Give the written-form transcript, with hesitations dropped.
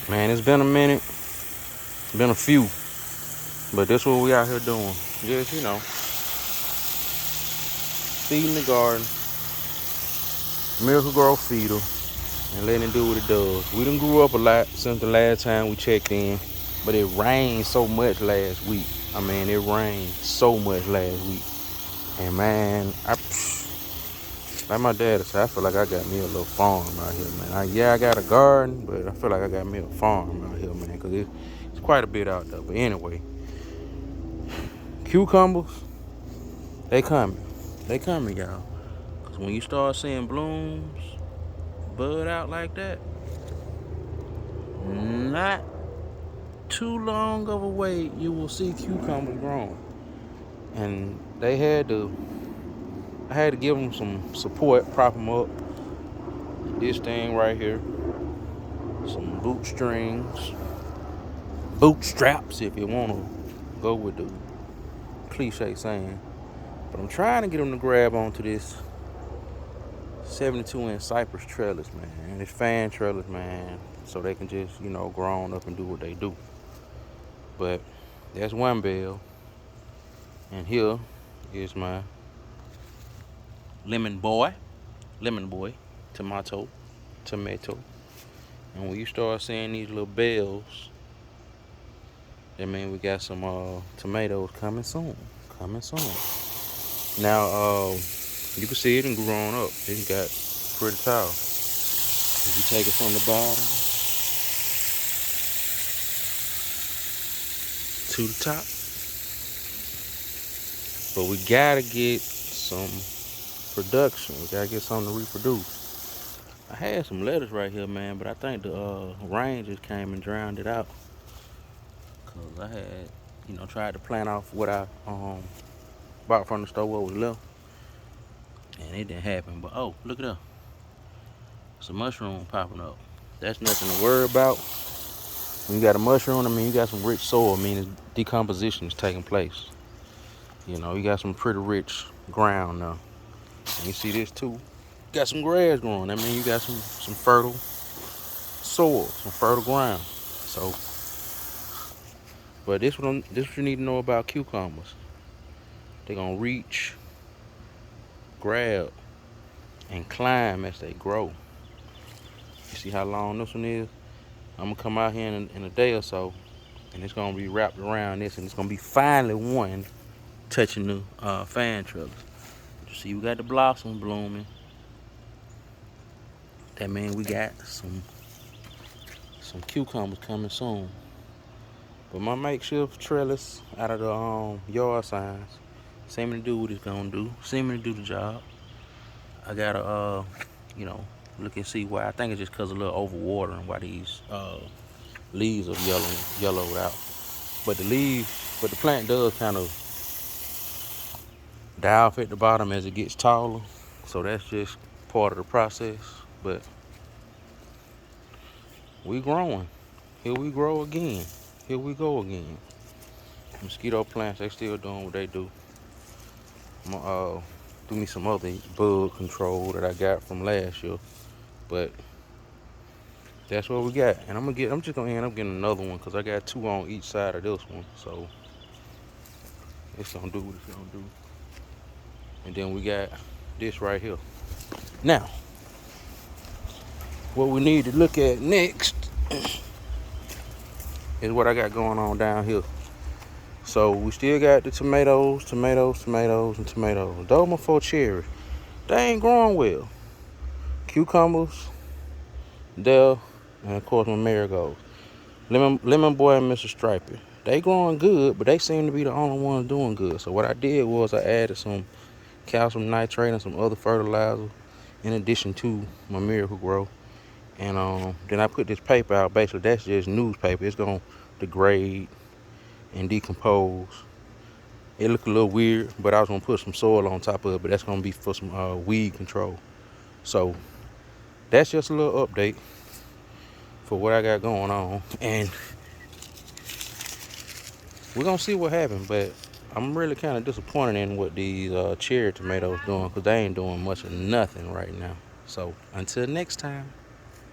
Man, it's been a minute. It's been a few. But that's what we out here doing. Just, feeding the garden, Miracle Grow feeder, and letting it do what it does. We done grew up a lot since the last time we checked in. But it rained so much last week. I mean, it rained so much last week. And man, like my dad said, I feel like I got me a little farm out here, man. Yeah, I got a garden, but I feel like I got me a farm out here, man, because it's quite a bit out there. But anyway, cucumbers, they coming. They coming, y'all. Because when you start seeing blooms bud out like that, not too long of a wait, you will see cucumbers growing. And I had to give them some support, prop them up. This thing right here, some bootstraps if you want to go with the cliche saying. But I'm trying to get them to grab onto this 72-inch cypress trellis, man. And this fan trellis, man, so they can just, grow on up and do what they do. But that's one bale. And here is my lemon boy, tomato. And when you start seeing these little bales, that means we got some tomatoes coming soon. Now, you can see it and growing up. It got pretty tall. If you take it from the bottom to the top. But we gotta get some production. We gotta get something to reproduce. I had some lettuce right here, man, but I think the rain just came and drowned it out. Cause I had, tried to plant off what I bought from the store what was left. And it didn't happen. But oh, look at that. Some mushroom popping up. That's nothing to worry about. When you got a mushroom, I mean you got some rich soil, meaning decomposition is taking place. You got some pretty rich ground now. And you see this too. Got some grass growing. I mean you got some fertile soil, some fertile ground. So, but this what you need to know about cucumbers. They're gonna reach, grab, and climb as they grow. You see how long this one is? I'm gonna come out here in a day or so, and it's gonna be wrapped around this, and it's gonna be finally one touching the fan trellis. You see, we got the blossom blooming. That means we got some cucumbers coming soon. But my makeshift trellis out of the yard signs seeming to do what it's gonna do, seeming to do the job. I gotta look and see why. I think it's just because of a little overwatering why these leaves are yellowed out. But the plant does kind of die off at the bottom as it gets taller. So that's just part of the process. But we growing. Here we grow again. Here we go again. Mosquito plants, they still doing what they do. I'm gonna do me some other bug control that I got from last year. But that's what we got. And I'm just gonna end up getting another one because I got two on each side of this one. So it's gonna do what it's gonna do. And then we got this right here. Now, what we need to look at next is what I got going on down here. So we still got the tomatoes, and tomatoes. Those my 4 cherries. They ain't growing well. Cucumbers, there, and of course my marigolds. Lemon Boy and Mr. Stripey. They growing good, but they seem to be the only ones doing good. So what I did was I added some calcium nitrate and some other fertilizer in addition to my Miracle Grow. And then I put this paper out. Basically, that's just newspaper. It's going to degrade and decompose. It looked a little weird, but I was going to put some soil on top of it, but that's going to be for some weed control. So that's just a little update for what I got going on. And we're going to see what happens, but I'm really kind of disappointed in what these cherry tomatoes doing because they ain't doing much of nothing right now. So until next time.